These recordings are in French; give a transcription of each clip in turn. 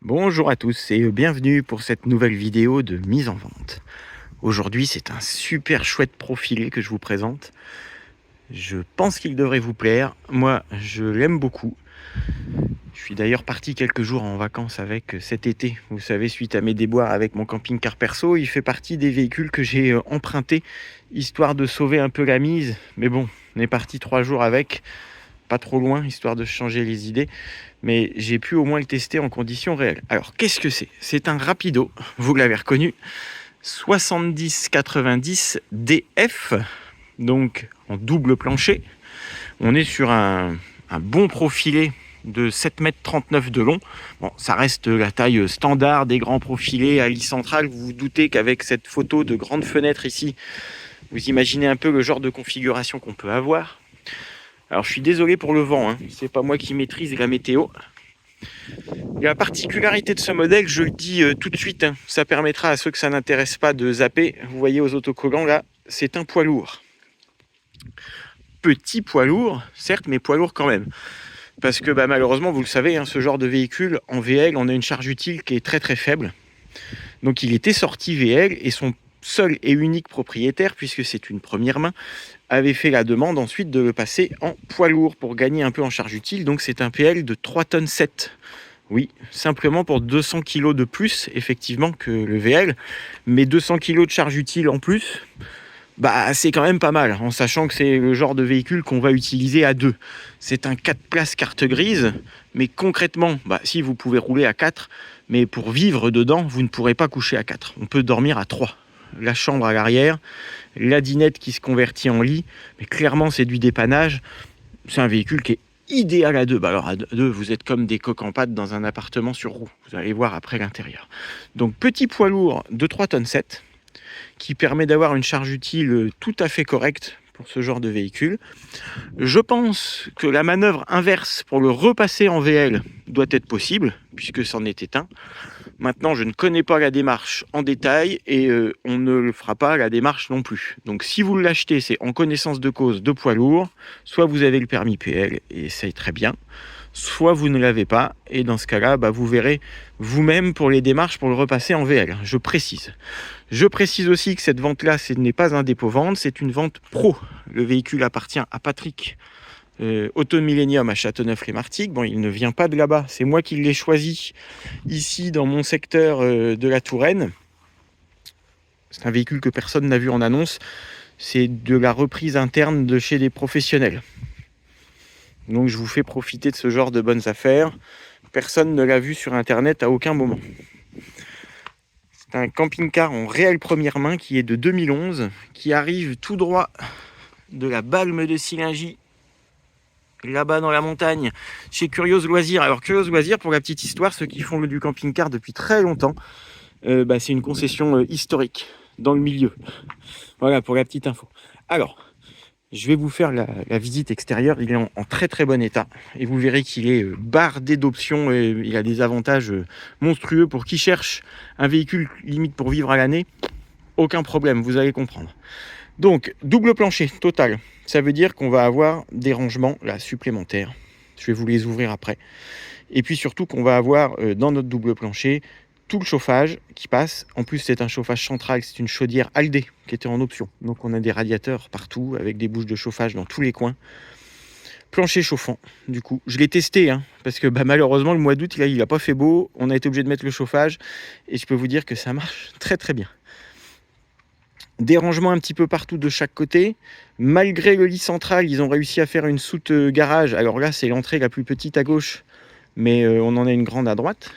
Bonjour à tous et bienvenue pour cette nouvelle vidéo de mise en vente. Aujourd'hui, c'est un super chouette profilé que je vous présente. Je pense qu'il devrait vous plaire. Moi, je l'aime beaucoup. Je suis d'ailleurs parti quelques jours en vacances avec cet été. Vous savez, suite à mes déboires avec mon camping-car perso, il fait partie des véhicules que j'ai empruntés, histoire de sauver un peu la mise. Mais bon, on est parti 3 jours avec, pas trop loin, histoire de changer les idées. Mais j'ai pu au moins le tester en conditions réelles. Alors, qu'est-ce que c'est? C'est un rapido, vous l'avez reconnu, 70-90 DF, donc en double plancher. On est sur un bon profilé de 7,39 m de long. Bon, ça reste la taille standard des grands profilés à lit centrale. Vous vous doutez qu'avec cette photo de grande fenêtre ici, vous imaginez un peu le genre de configuration qu'on peut avoir. Alors je suis désolé pour le vent, c'est pas moi qui maîtrise la météo. La particularité de ce modèle, je le dis tout de suite, ça permettra à ceux que ça n'intéresse pas de zapper. Vous voyez aux autocollants là, c'est un poids lourd. Petit poids lourd, certes, mais poids lourd quand même. Parce que malheureusement, vous le savez, ce genre de véhicule, en VL, on a une charge utile qui est très très faible. Donc il était sorti VL et son seul et unique propriétaire, puisque c'est une première main, avait fait la demande ensuite de le passer en poids lourd pour gagner un peu en charge utile. Donc c'est un PL de 3,7 tonnes. Oui, simplement pour 200 kg de plus, effectivement, que le VL. Mais 200 kg de charge utile en plus, c'est quand même pas mal, en sachant que c'est le genre de véhicule qu'on va utiliser à deux. C'est un 4 places carte grise, mais concrètement, si vous pouvez rouler à 4, mais pour vivre dedans, vous ne pourrez pas coucher à 4. On peut dormir à 3. La chambre à l'arrière, la dinette qui se convertit en lit, mais clairement c'est du dépannage. C'est un véhicule qui est idéal à deux. Alors à deux, vous êtes comme des coqs en pâte dans un appartement sur roue. Vous allez voir après l'intérieur. Donc petit poids lourd de 3,7 tonnes qui permet d'avoir une charge utile tout à fait correcte pour ce genre de véhicule. Je pense que la manœuvre inverse pour le repasser en VL doit être possible, puisque c'en était un. Maintenant, je ne connais pas la démarche en détail et on ne le fera pas la démarche non plus. Donc si vous l'achetez, c'est en connaissance de cause de poids lourd, soit vous avez le permis PL et c'est très bien, soit vous ne l'avez pas et dans ce cas-là, vous verrez vous-même pour les démarches pour le repasser en VL. Je précise. Je précise aussi que cette vente-là, ce n'est pas un dépôt-vente, c'est une vente pro. Le véhicule appartient à Patrick, Auto Millennium à Châteauneuf-les-Martigues. Bon, il ne vient pas de là-bas, c'est moi qui l'ai choisi ici dans mon secteur de la Touraine. C'est un véhicule que personne n'a vu en annonce. C'est de la reprise interne de chez des professionnels. Donc je vous fais profiter de ce genre de bonnes affaires. Personne ne l'a vu sur internet à aucun moment. C'est un camping-car en réelle première main qui est de 2011, qui arrive tout droit de la Balme de Sillingy, là-bas dans la montagne, chez Curios Loisirs. Alors Curios Loisirs, pour la petite histoire, ceux qui font du camping-car depuis très longtemps, c'est une concession historique dans le milieu. Voilà pour la petite info. Alors, je vais vous faire la visite extérieure. Il est en très très bon état et vous verrez qu'il est bardé d'options et il a des avantages monstrueux pour qui cherche un véhicule limite pour vivre à l'année. Aucun problème, vous allez comprendre. Donc, double plancher total. Ça veut dire qu'on va avoir des rangements là, supplémentaires. Je vais vous les ouvrir après. Et puis surtout qu'on va avoir dans notre double plancher tout le chauffage qui passe. En plus, c'est un chauffage central, c'est une chaudière Aldé qui était en option. Donc on a des radiateurs partout avec des bouches de chauffage dans tous les coins. Plancher chauffant, du coup. Je l'ai testé, parce que malheureusement, le mois d'août, il n'a pas fait beau. On a été obligé de mettre le chauffage. Et je peux vous dire que ça marche très très bien. Des rangements un petit peu partout de chaque côté. Malgré le lit central, ils ont réussi à faire une soute garage. Alors là, c'est l'entrée la plus petite à gauche, mais on en a une grande à droite.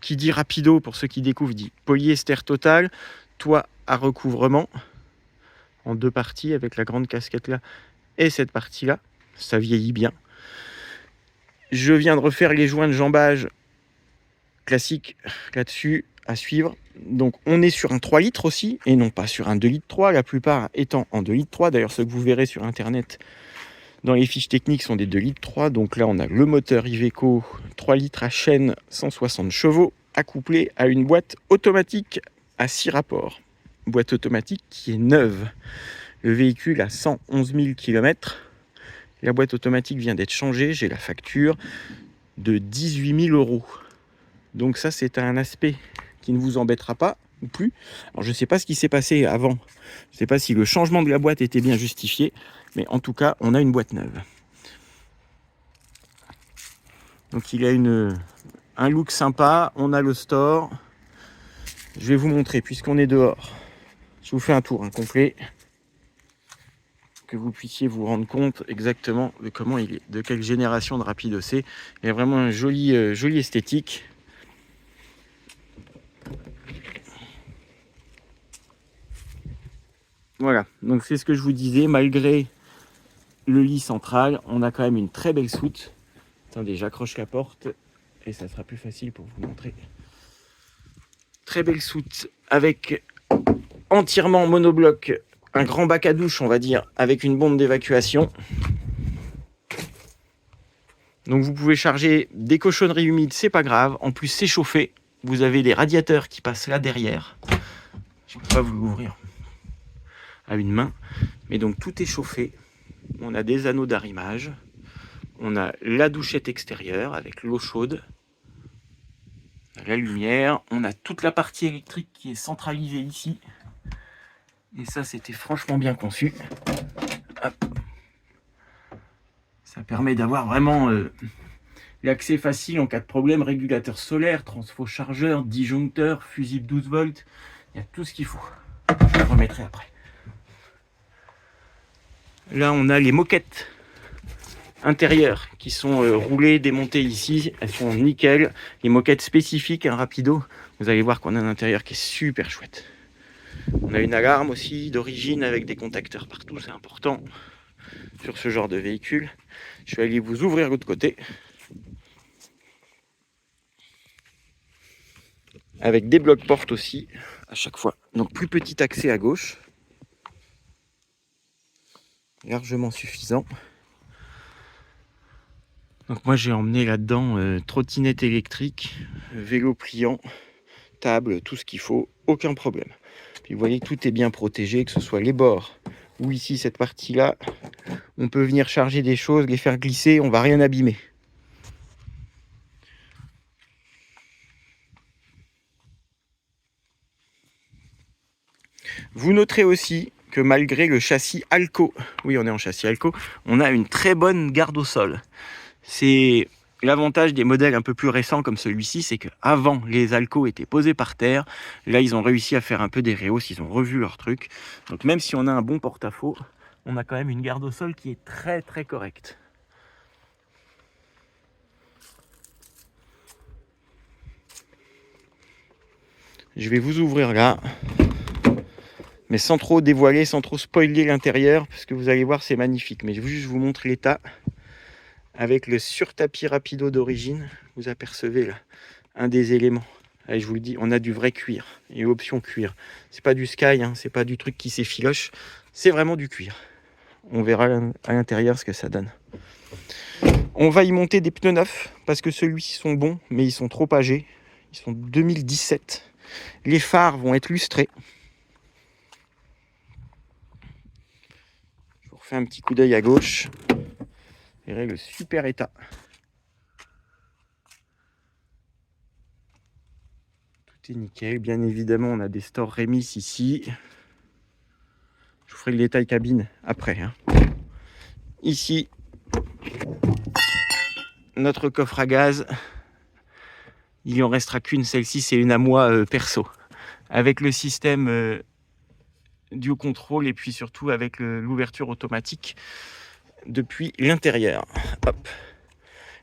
Qui dit rapido, pour ceux qui découvrent, dit polyester total, toit à recouvrement, en deux parties, avec la grande casquette là, et cette partie-là. Ça vieillit bien. Je viens de refaire les joints de jambage classiques là-dessus, à suivre. Donc on est sur un 3 litres aussi, et non pas sur un 2 litres 3, la plupart étant en 2 litres 3. D'ailleurs, ceux que vous verrez sur Internet, dans les fiches techniques, sont des 2 litres 3. Donc là, on a le moteur Iveco 3 litres à chaîne, 160 chevaux, accouplé à une boîte automatique à 6 rapports. Boîte automatique qui est neuve. Le véhicule a 111 000 km. La boîte automatique vient d'être changée. J'ai la facture de 18 000 €. Donc ça, c'est un aspect qui ne vous embêtera pas ou plus. Alors je ne sais pas ce qui s'est passé avant. Je ne sais pas si le changement de la boîte était bien justifié. Mais en tout cas, on a une boîte neuve. Donc il a un look sympa. On a le store. Je vais vous montrer, puisqu'on est dehors. Je vous fais un tour complet. Que vous puissiez vous rendre compte exactement de comment il est, de quelle génération de Rapido c'est. Il a vraiment un joli esthétique. Voilà, donc c'est ce que je vous disais, malgré le lit central, on a quand même une très belle soute. Attendez, j'accroche la porte et ça sera plus facile pour vous montrer. Très belle soute avec entièrement monobloc, un grand bac à douche, on va dire, avec une bombe d'évacuation. Donc vous pouvez charger des cochonneries humides, c'est pas grave. En plus, c'est chauffé. Vous avez des radiateurs qui passent là derrière. Je ne peux pas vous l'ouvrir à une main. Mais donc tout est chauffé. On a des anneaux d'arrimage. On a la douchette extérieure avec l'eau chaude. On a la lumière. On a toute la partie électrique qui est centralisée ici. Et ça, c'était franchement bien conçu. Hop. Ça permet d'avoir vraiment l'accès facile en cas de problème. Régulateur solaire, transfo chargeur, disjoncteur, fusible 12 volts. Il y a tout ce qu'il faut. Je le remettrai après. Là, on a les moquettes intérieures qui sont roulées, démontées ici. Elles sont nickel. Les moquettes spécifiques, un Rapido. Vous allez voir qu'on a un intérieur qui est super chouette. On a une alarme aussi d'origine avec des contacteurs partout. C'est important sur ce genre de véhicule. Je vais aller vous ouvrir l'autre côté. Avec des blocs portes aussi, à chaque fois. Donc plus petit accès à gauche. Largement suffisant. Donc moi j'ai emmené là-dedans trottinette électrique, vélo pliant, table, tout ce qu'il faut, aucun problème. Puis vous voyez que tout est bien protégé, que ce soit les bords ou ici cette partie-là. On peut venir charger des choses, les faire glisser, on va rien abîmer. Vous noterez aussi que malgré le châssis Alco, oui on est en châssis Alco, on a une très bonne garde au sol. C'est l'avantage des modèles un peu plus récents comme celui-ci, c'est qu'avant les Alco étaient posés par terre, là ils ont réussi à faire un peu des rehausses, ils ont revu leur truc. Donc même si on a un bon porte-à-faux, on a quand même une garde au sol qui est très très correcte. Je vais vous ouvrir là, mais sans trop dévoiler, sans trop spoiler l'intérieur, parce que vous allez voir c'est magnifique. Mais je vais juste vous montrer l'état. Avec le surtapis Rapido d'origine, vous apercevez là un des éléments. Allez, je vous le dis, on a du vrai cuir et option cuir. C'est pas du Sky, hein, c'est pas du truc qui s'effiloche, c'est vraiment du cuir. On verra à l'intérieur ce que ça donne. On va y monter des pneus neufs parce que ceux-ci sont bons, mais ils sont trop âgés. Ils sont 2017. Les phares vont être lustrés. Je vous refais un petit coup d'œil à gauche. Vous verrez le super état. Tout est nickel. Bien évidemment, on a des stores Remis ici. Je vous ferai le détail cabine après. Ici, notre coffre à gaz. Il n'y en restera qu'une. Celle-ci, c'est une à moi perso. Avec le système dual control et puis surtout avec l'ouverture automatique depuis l'intérieur. Hop.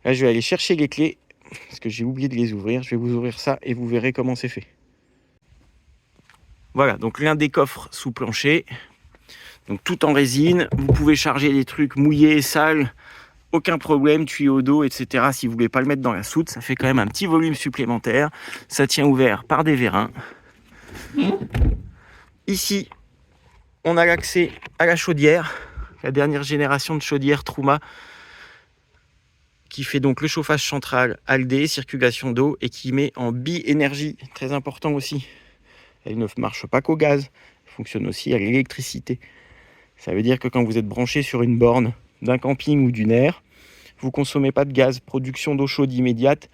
Là, je vais aller chercher les clés parce que j'ai oublié de les ouvrir. Je vais vous ouvrir ça et vous verrez comment c'est fait. Voilà, donc l'un des coffres sous plancher. Donc tout en résine. Vous pouvez charger des trucs mouillés, sales. Aucun problème, tuyau d'eau, etc. Si vous ne voulez pas le mettre dans la soute, ça fait quand même un petit volume supplémentaire. Ça tient ouvert par des vérins. Ici, on a l'accès à la chaudière. La dernière génération de chaudière Truma qui fait donc le chauffage central ALD, circulation d'eau et qui met en bi-énergie, très important aussi. Elle ne marche pas qu'au gaz, elle fonctionne aussi à l'électricité. Ça veut dire que quand vous êtes branché sur une borne d'un camping ou d'une aire, vous ne consommez pas de gaz, production d'eau chaude immédiate,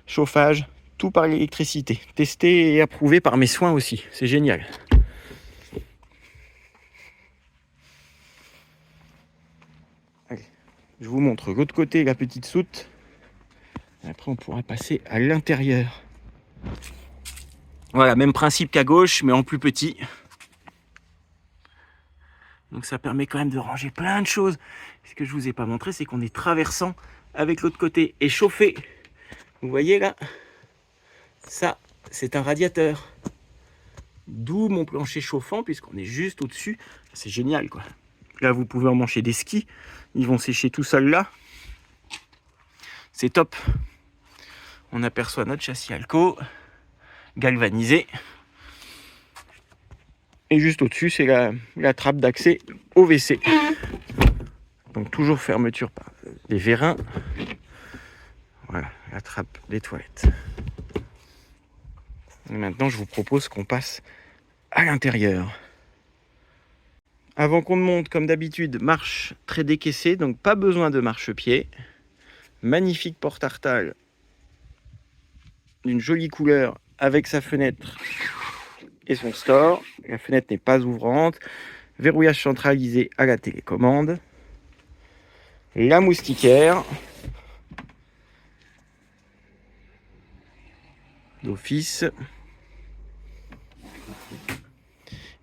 chauffage Tout par l'électricité. Testé et approuvé par mes soins aussi. C'est génial. Allez, je vous montre l'autre côté, la petite soute. Après, on pourra passer à l'intérieur. Voilà, même principe qu'à gauche, mais en plus petit. Donc ça permet quand même de ranger plein de choses. Ce que je vous ai pas montré, c'est qu'on est traversant avec l'autre côté et chauffé. Vous voyez là, ça, c'est un radiateur. D'où mon plancher chauffant, puisqu'on est juste au-dessus. C'est génial, quoi. Là, vous pouvez emmancher des skis. Ils vont sécher tout seuls là. C'est top. On aperçoit notre châssis Alco, galvanisé. Et juste au-dessus, c'est la trappe d'accès au WC. Donc toujours fermeture par les vérins. Voilà, la trappe des toilettes. Et maintenant, je vous propose qu'on passe à l'intérieur. Avant qu'on ne monte, comme d'habitude, marche très décaissée, donc pas besoin de marchepied. Magnifique porte-artale d'une jolie couleur avec sa fenêtre et son store. La fenêtre n'est pas ouvrante. Verrouillage centralisé à la télécommande. La moustiquaire d'office.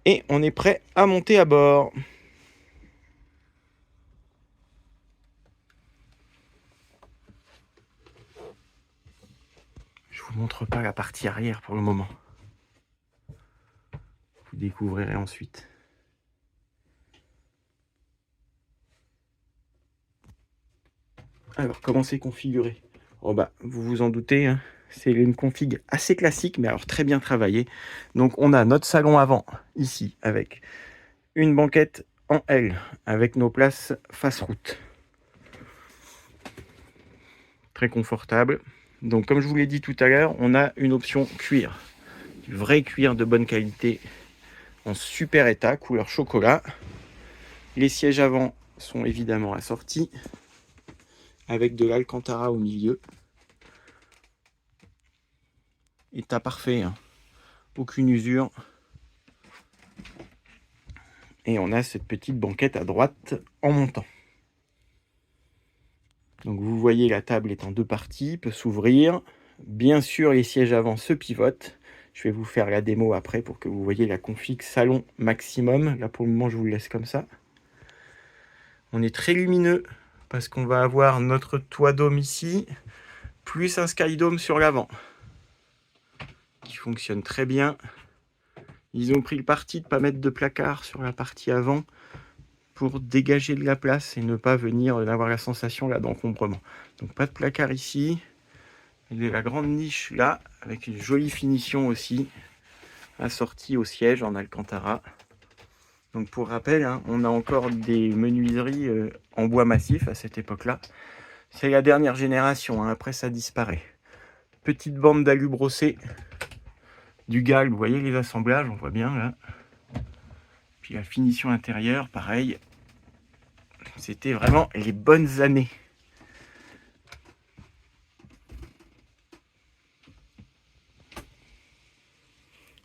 Et on est prêt à monter à bord. Je vous montre pas la partie arrière pour le moment. Vous découvrirez ensuite. Alors, comment c'est configuré? Oh bah, vous vous en doutez, hein, c'est une config assez classique, mais alors très bien travaillée. Donc, on a notre salon avant, ici, avec une banquette en L, avec nos places face route. Très confortable. Donc, comme je vous l'ai dit tout à l'heure, on a une option cuir. Du vrai cuir de bonne qualité, en super état, couleur chocolat. Les sièges avant sont évidemment assortis, avec de l'Alcantara au milieu. État parfait, hein. Aucune usure. Et on a cette petite banquette à droite en montant. Donc vous voyez, la table est en deux parties, peut s'ouvrir. Bien sûr, les sièges avant se pivotent. Je vais vous faire la démo après pour que vous voyez la config salon maximum. Là pour le moment, je vous le laisse comme ça. On est très lumineux parce qu'on va avoir notre toit dôme ici, plus un sky dome sur l'avant, qui fonctionne très bien. Ils ont pris le parti de ne pas mettre de placard sur la partie avant pour dégager de la place et ne pas venir avoir la sensation là d'encombrement. Donc pas de placard ici. Et la grande niche là, avec une jolie finition aussi, assortie au siège en Alcantara. Donc pour rappel, hein, on a encore des menuiseries en bois massif à cette époque-là. C'est la dernière génération, hein, après ça disparaît. Petite bande d'alu brossé, du galbe, vous voyez les assemblages, on voit bien là. Puis la finition intérieure, pareil. C'était vraiment les bonnes années.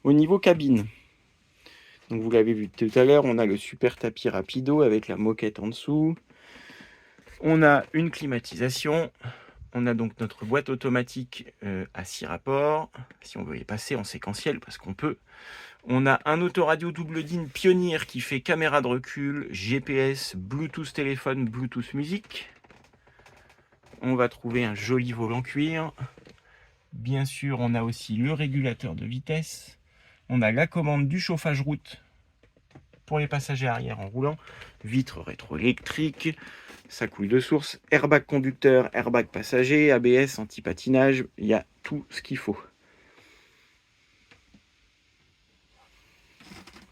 Au niveau cabine, donc vous l'avez vu tout à l'heure, on a le super tapis rapido avec la moquette en dessous. On a une climatisation. On a donc notre boîte automatique à 6 rapports. Si on veut y passer en séquentiel, parce qu'on peut. On a un autoradio double DIN Pioneer qui fait caméra de recul, GPS, Bluetooth téléphone, Bluetooth musique. On va trouver un joli volant cuir. Bien sûr, on a aussi le régulateur de vitesse. On a la commande du chauffage route pour les passagers arrière en roulant. Vitre rétroélectrique, ça coule de source. Airbag conducteur, airbag passager, ABS, anti-patinage. Il y a tout ce qu'il faut.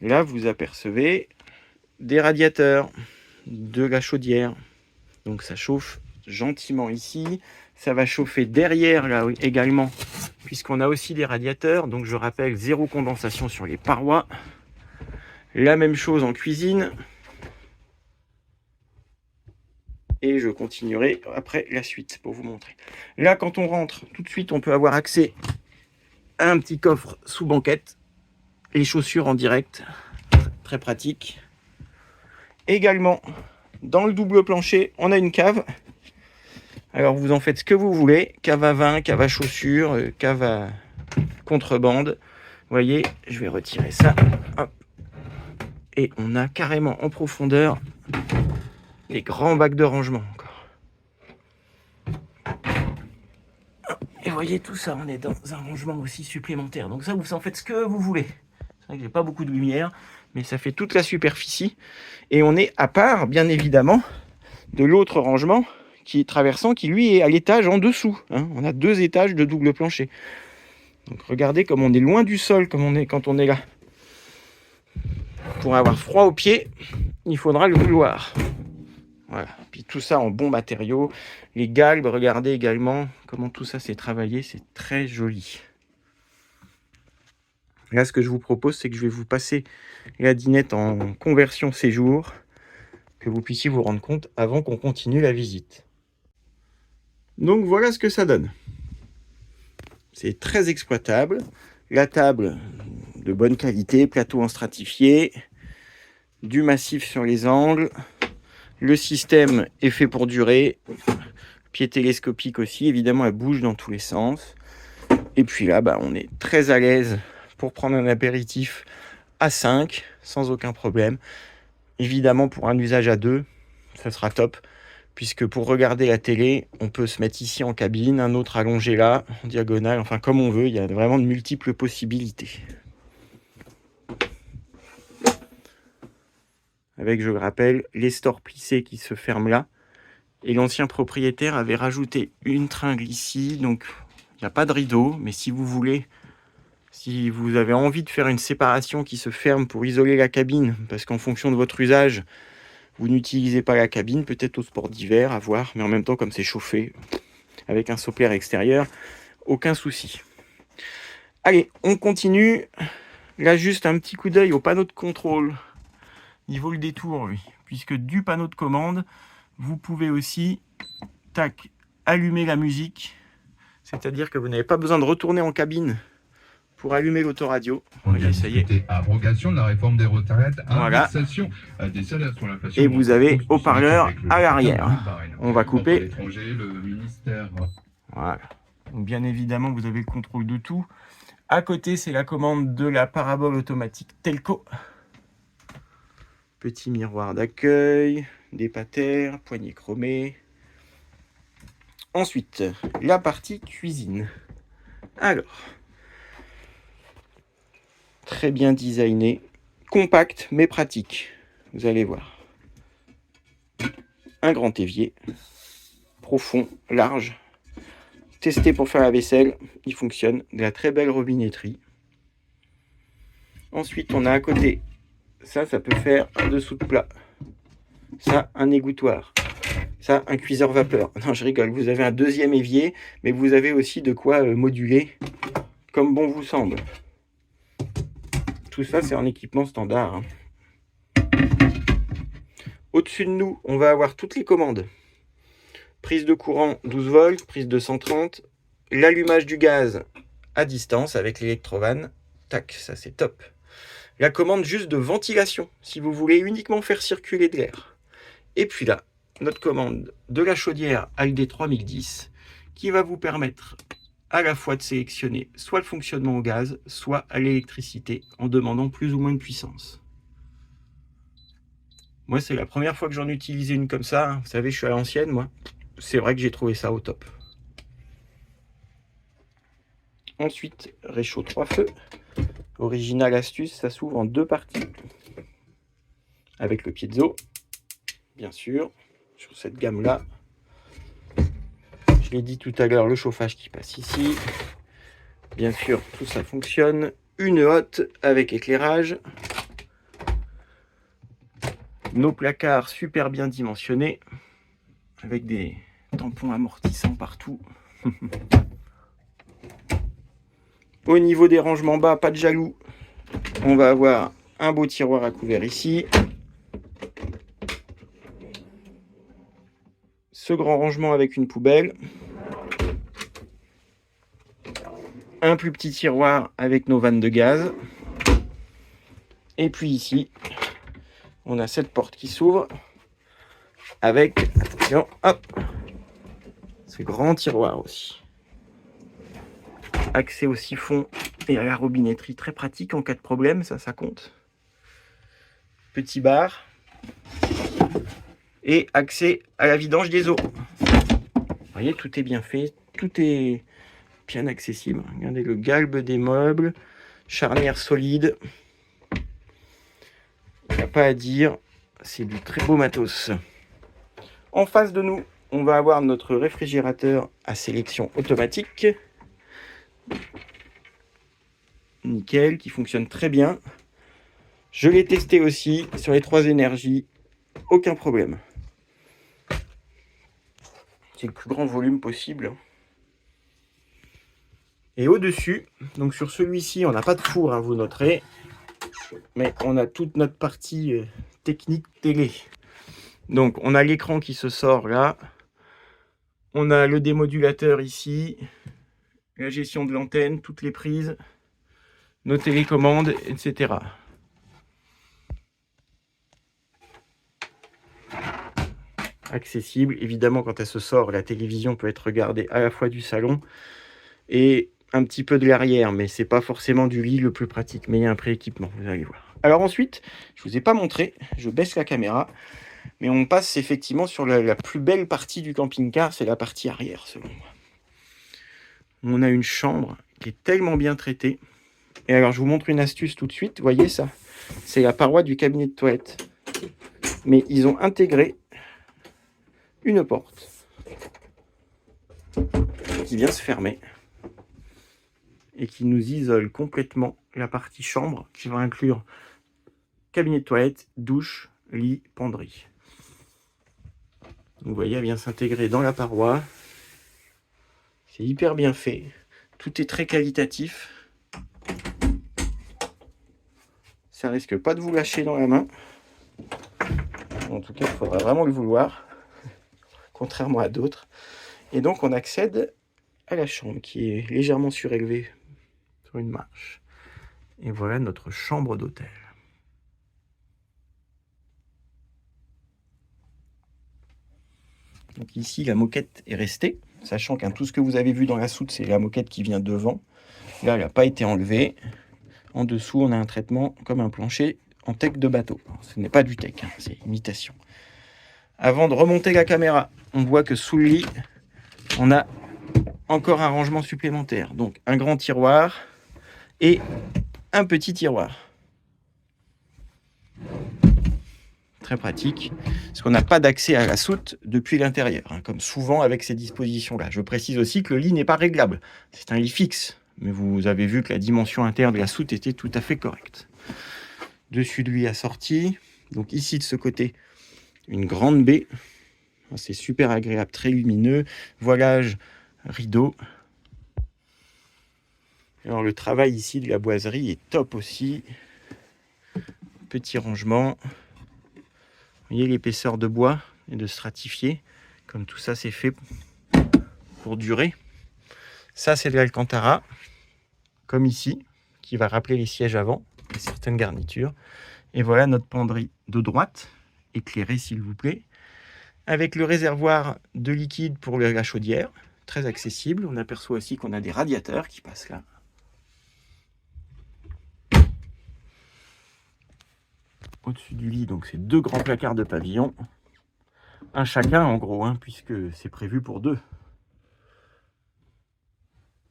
Là, vous apercevez des radiateurs, de la chaudière. Donc ça chauffe gentiment ici. Ça va chauffer derrière là également, puisqu'on a aussi des radiateurs. Donc je rappelle, zéro condensation sur les parois. La même chose en cuisine. Et je continuerai après la suite pour vous montrer. Là, quand on rentre, tout de suite, on peut avoir accès un petit coffre sous banquette, les chaussures en direct, très pratique. Également, dans le double plancher, on a une cave. Alors vous en faites ce que vous voulez, cave à vin, cave à chaussures, cave à contrebande. Vous voyez, je vais retirer ça. Hop. Et on a carrément en profondeur les grands bacs de rangement encore. Et vous voyez tout ça, on est dans un rangement aussi supplémentaire. Donc ça, vous en faites ce que vous voulez. C'est vrai que j'ai pas beaucoup de lumière, mais ça fait toute la superficie. Et on est à part, bien évidemment, de l'autre rangement qui est traversant, qui lui est à l'étage en dessous. On a 2 étages de double plancher. Donc regardez comme on est loin du sol, comme on est quand on est là. Pour avoir froid aux pieds, il faudra le vouloir. Voilà. Puis tout ça en bons matériaux. Les galbes, regardez également comment tout ça s'est travaillé. C'est très joli. Là, ce que je vous propose, c'est que je vais vous passer la dinette en conversion séjour, que vous puissiez vous rendre compte avant qu'on continue la visite. Donc voilà ce que ça donne. C'est très exploitable. La table de bonne qualité, plateau en stratifié, du massif sur les angles. Le système est fait pour durer. Pied télescopique aussi, évidemment, elle bouge dans tous les sens. Et puis là, on est très à l'aise pour prendre un apéritif à 5, sans aucun problème. Évidemment, pour un usage à 2, ça sera top. Puisque pour regarder la télé, on peut se mettre ici en cabine, un autre allongé là, en diagonale, enfin comme on veut, il y a vraiment de multiples possibilités. Avec, je le rappelle, les stores plissés qui se ferment là. Et l'ancien propriétaire avait rajouté une tringle ici, donc il n'y a pas de rideau, mais si vous voulez, si vous avez envie de faire une séparation qui se ferme pour isoler la cabine, parce qu'en fonction de votre usage, vous n'utilisez pas la cabine, peut-être au sport d'hiver, à voir, mais en même temps, comme c'est chauffé, avec un sopplaire extérieur, aucun souci. Allez, on continue. Là, juste un petit coup d'œil au panneau de contrôle. Il vaut le détour, lui, puisque du panneau de commande, vous pouvez aussi, allumer la musique. C'est-à-dire que vous n'avez pas besoin de retourner en cabine pour allumer l'autoradio. On vient discuter abrogation de la réforme des retraites, indexation des salaires sur l'inflation. Et vous avez haut-parleur à l'arrière. On va couper. Le ministère. Voilà. Donc bien évidemment, vous avez le contrôle de tout. À côté, c'est la commande de la parabole automatique Telco. Petit miroir d'accueil, des patères, poignées chromées. Ensuite, la partie cuisine. Alors, très bien designé, compact mais pratique. Vous allez voir. Un grand évier, profond, large. Testé pour faire la vaisselle, il fonctionne. De la très belle robinetterie. Ensuite, on a à côté, ça peut faire un dessous de plat. Ça, un égouttoir. Ça, un cuiseur vapeur. Non, je rigole, vous avez un deuxième évier, mais vous avez aussi de quoi moduler comme bon vous semble. Tout ça, c'est en équipement standard. Au-dessus de nous, on va avoir toutes les commandes. Prise de courant 12 volts, prise de 130, l'allumage du gaz à distance avec l'électrovan. Tac, ça c'est top. La commande juste de ventilation, si vous voulez uniquement faire circuler de l'air. Et puis là, notre commande de la chaudière ALD 3010 qui va vous permettre à la fois de sélectionner soit le fonctionnement au gaz, soit à l'électricité en demandant plus ou moins de puissance. Moi, c'est la première fois que j'en utilisais une comme ça. Vous savez, je suis à l'ancienne, moi. C'est vrai que j'ai trouvé ça au top. Ensuite, réchaud 3 feux. Original astuce, ça s'ouvre en 2 parties. Avec le piezo, bien sûr, sur cette gamme-là. Je l'ai dit tout à l'heure, le chauffage qui passe ici. Bien sûr, tout ça fonctionne. Une hotte avec éclairage. Nos placards super bien dimensionnés. Avec des tampons amortissants partout. Au niveau des rangements bas, pas de jaloux. On va avoir un beau tiroir à couvert ici. Ce grand rangement avec une poubelle. un plus petit tiroir avec nos vannes de gaz. Et puis ici, on a cette porte qui s'ouvre avec, attention, hop, ce grand tiroir aussi. Accès au siphon et à la robinetterie, très pratique en cas de problème, ça compte. Petit bar. Et accès à la vidange des eaux. Vous voyez, tout est bien fait, tout est bien accessible. Regardez le galbe des meubles, charnière solide. Il n'y a pas à dire, c'est du très beau matos. En face de nous, on va avoir notre réfrigérateur à sélection automatique. Nickel, qui fonctionne très bien. Je l'ai testé aussi sur les 3 énergies, aucun problème. C'est le plus grand volume possible. Et au-dessus, donc sur celui-ci, on n'a pas de four, hein, vous noterez, mais on a toute notre partie technique télé. Donc on a l'écran qui se sort là, on a le démodulateur ici, la gestion de l'antenne, toutes les prises, nos télécommandes, etc. Accessible, évidemment quand elle se sort, la télévision peut être regardée à la fois du salon et un petit peu de l'arrière, mais c'est pas forcément du lit le plus pratique, mais il y a un prééquipement, vous allez voir. Alors ensuite, je vous ai pas montré, je baisse la caméra, mais on passe effectivement sur la plus belle partie du camping-car, c'est la partie arrière selon moi. On a une chambre qui est tellement bien traitée. Et alors je vous montre une astuce tout de suite, vous voyez ça, c'est la paroi du cabinet de toilette. Mais ils ont intégré une porte qui vient se fermer et qui nous isole complètement la partie chambre qui va inclure cabinet de toilette, douche, lit, penderie. Vous voyez, elle vient s'intégrer dans la paroi. C'est hyper bien fait. Tout est très qualitatif. Ça risque pas de vous lâcher dans la main. En tout cas, il faudra vraiment le vouloir, contrairement à d'autres. Et donc, on accède à la chambre qui est légèrement surélevée sur une marche. Et voilà notre chambre d'hôtel. Donc ici, la moquette est restée, sachant qu'un tout ce que vous avez vu dans la soute, c'est la moquette qui vient devant. Là, elle n'a pas été enlevée. En dessous, on a un traitement comme un plancher en teck de bateau. Ce n'est pas du teck, hein, c'est imitation. Avant de remonter la caméra, on voit que sous le lit, on a encore un rangement supplémentaire. Donc un grand tiroir et un petit tiroir. Très pratique, parce qu'on n'a pas d'accès à la soute depuis l'intérieur, hein, comme souvent avec ces dispositions-là. Je précise aussi que le lit n'est pas réglable, c'est un lit fixe, mais vous avez vu que la dimension interne de la soute était tout à fait correcte. Dessus de lui assorti, donc ici de ce côté, une grande baie, c'est super agréable, très lumineux, voilage, rideau. Alors le travail ici de la boiserie est top aussi, petit rangement. Vous voyez l'épaisseur de bois et de stratifié, comme tout ça c'est fait pour durer. Ça c'est de l'Alcantara, comme ici, qui va rappeler les sièges avant, et certaines garnitures. Et voilà notre penderie de droite, éclairée s'il vous plaît, avec le réservoir de liquide pour la chaudière, très accessible. On aperçoit aussi qu'on a des radiateurs qui passent là. Au-dessus du lit, donc c'est 2 grands placards de pavillon. Un chacun en gros, hein, puisque c'est prévu pour 2.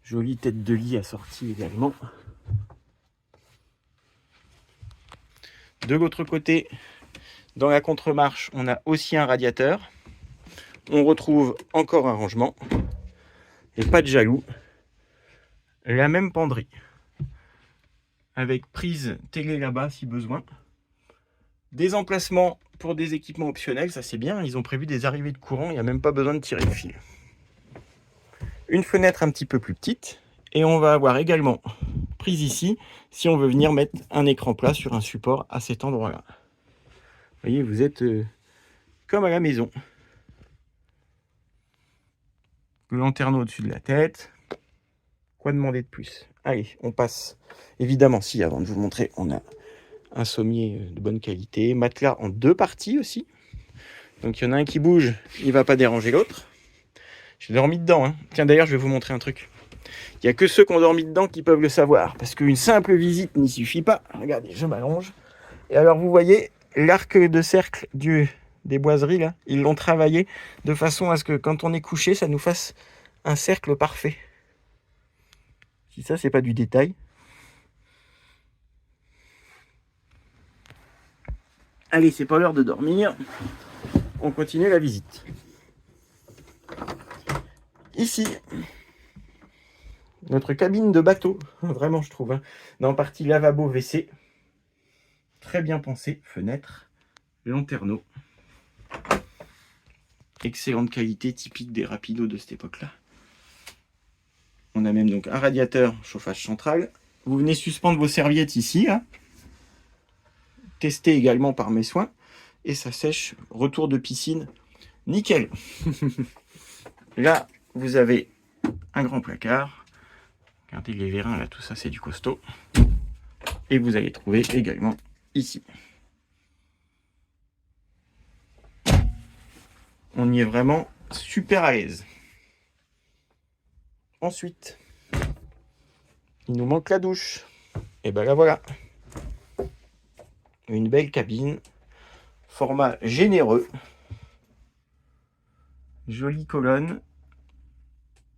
Jolie tête de lit assortie également. De l'autre côté, dans la contre-marche, on a aussi un radiateur. On retrouve encore un rangement. Et pas de jaloux. La même penderie. Avec prise télé là-bas si besoin. Des emplacements pour des équipements optionnels, ça c'est bien. Ils ont prévu des arrivées de courant, il n'y a même pas besoin de tirer le fil. Une fenêtre un petit peu plus petite. Et on va avoir également prise ici, si on veut venir mettre un écran plat sur un support à cet endroit-là. Vous voyez, vous êtes comme à la maison. Le lanterneau au-dessus de la tête. Quoi demander de plus? Allez, on passe. Évidemment, si, avant de vous montrer, on a un sommier de bonne qualité. Matelas en 2 parties aussi. Donc il y en a un qui bouge, il ne va pas déranger l'autre. J'ai dormi dedans. Hein. Tiens, d'ailleurs, je vais vous montrer un truc. Il n'y a que ceux qui ont dormi dedans qui peuvent le savoir. Parce qu'une simple visite n'y suffit pas. Regardez, je m'allonge. Et alors, vous voyez, l'arc de cercle des boiseries, là, ils l'ont travaillé de façon à ce que quand on est couché, ça nous fasse un cercle parfait. Si ça, c'est pas du détail. Allez, c'est pas l'heure de dormir. On continue la visite. Ici, notre cabine de bateau, vraiment je trouve, hein. Dans partie lavabo WC, très bien pensé, fenêtre, lanterneau, excellente qualité, typique des rapidos de cette époque-là. On a même donc un radiateur chauffage central. Vous venez suspendre vos serviettes ici, hein. Testé également par mes soins, et ça sèche, retour de piscine, nickel. Là, vous avez un grand placard. Regardez les vérins, là, tout ça, c'est du costaud. Et vous allez trouver également ici. On y est vraiment super à l'aise. Ensuite, il nous manque la douche. Et ben la voilà. Une belle cabine. Format généreux. Jolie colonne.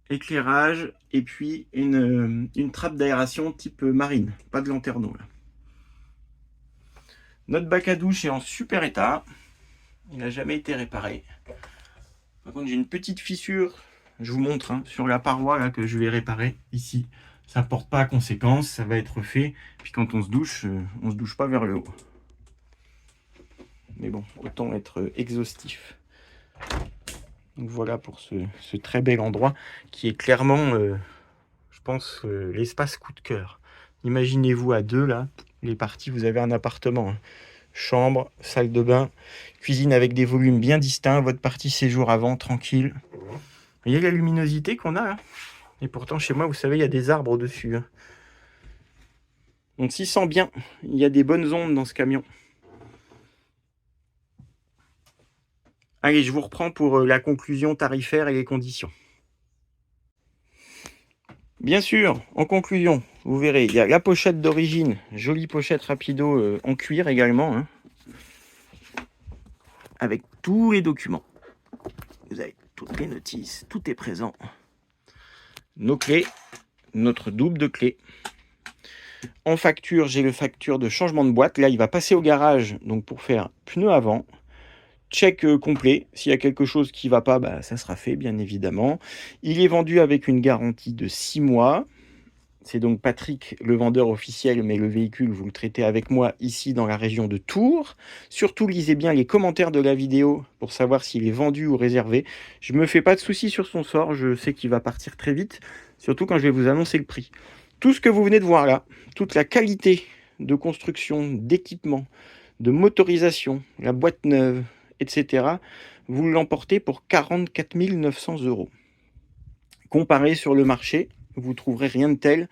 Éclairage. Et puis une trappe d'aération type marine. Pas de lanterneau là. Notre bac à douche est en super état. Il n'a jamais été réparé. Par contre, j'ai une petite fissure. Je vous montre hein, sur la paroi là, que je vais réparer ici. Ça ne porte pas à conséquence. Ça va être fait. Puis quand on se douche pas vers le haut. Mais bon, autant être exhaustif. Donc voilà pour ce très bel endroit qui est clairement, je pense, l'espace coup de cœur. Imaginez-vous à deux là, les parties, vous avez un appartement. Hein. Chambre, salle de bain, cuisine avec des volumes bien distincts, votre partie séjour avant, tranquille. Vous voyez la luminosité qu'on a là? Et pourtant chez moi, vous savez, il y a des arbres au-dessus. Hein. On s'y sent bien, il y a des bonnes ondes dans ce camion. Allez, je vous reprends pour la conclusion tarifaire et les conditions. Bien sûr, en conclusion, vous verrez, il y a la pochette d'origine, jolie pochette rapido en cuir également, hein, avec tous les documents. Vous avez toutes les notices, tout est présent. Nos clés, notre double de clés. En facture, j'ai le facture de changement de boîte. Là, il va passer au garage donc pour faire pneu avant. Check complet, s'il y a quelque chose qui ne va pas, bah, ça sera fait bien évidemment. Il est vendu avec une garantie de 6 mois. C'est donc Patrick, le vendeur officiel, mais le véhicule, vous le traitez avec moi ici dans la région de Tours. Surtout, lisez bien les commentaires de la vidéo pour savoir s'il est vendu ou réservé. Je ne me fais pas de soucis sur son sort, je sais qu'il va partir très vite, surtout quand je vais vous annoncer le prix. Tout ce que vous venez de voir là, toute la qualité de construction, d'équipement, de motorisation, la boîte neuve, etc., vous l'emportez pour 44 900 €. Comparé sur le marché, vous ne trouverez rien de tel.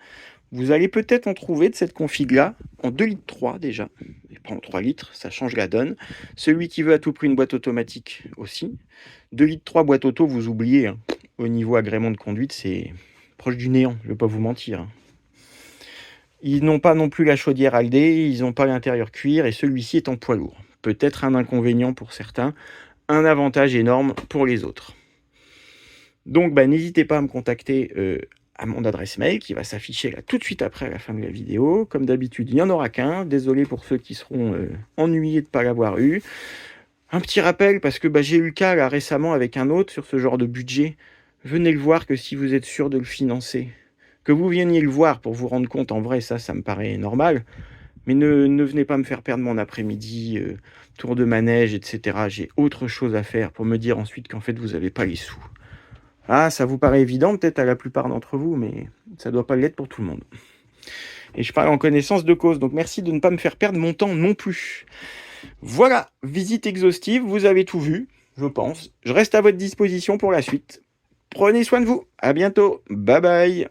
Vous allez peut-être en trouver de cette config-là, en 2,3 litres déjà, et pas en 3 litres, ça change la donne. Celui qui veut à tout prix une boîte automatique aussi. 2,3 litres boîte auto, vous oubliez, hein. Au niveau agrément de conduite, c'est proche du néant, je ne vais pas vous mentir. Hein. Ils n'ont pas non plus la chaudière Aldé, ils n'ont pas l'intérieur cuir, et celui-ci est en poids lourd. Peut-être un inconvénient pour certains, un avantage énorme pour les autres. Donc n'hésitez pas à me contacter à mon adresse mail qui va s'afficher là tout de suite après à la fin de la vidéo. Comme d'habitude, il n'y en aura qu'un. Désolé pour ceux qui seront ennuyés de ne pas l'avoir eu. Un petit rappel, parce que j'ai eu le cas là, récemment avec un autre sur ce genre de budget. Venez le voir que si vous êtes sûr de le financer. Que vous veniez le voir pour vous rendre compte, en vrai, ça me paraît normal. Mais ne venez pas me faire perdre mon après-midi, tour de manège, etc. J'ai autre chose à faire pour me dire ensuite qu'en fait, vous n'avez pas les sous. Ah, ça vous paraît évident peut-être à la plupart d'entre vous, mais ça ne doit pas l'être pour tout le monde. Et je parle en connaissance de cause, donc merci de ne pas me faire perdre mon temps non plus. Voilà, visite exhaustive, vous avez tout vu, je pense. Je reste à votre disposition pour la suite. Prenez soin de vous, à bientôt, bye bye.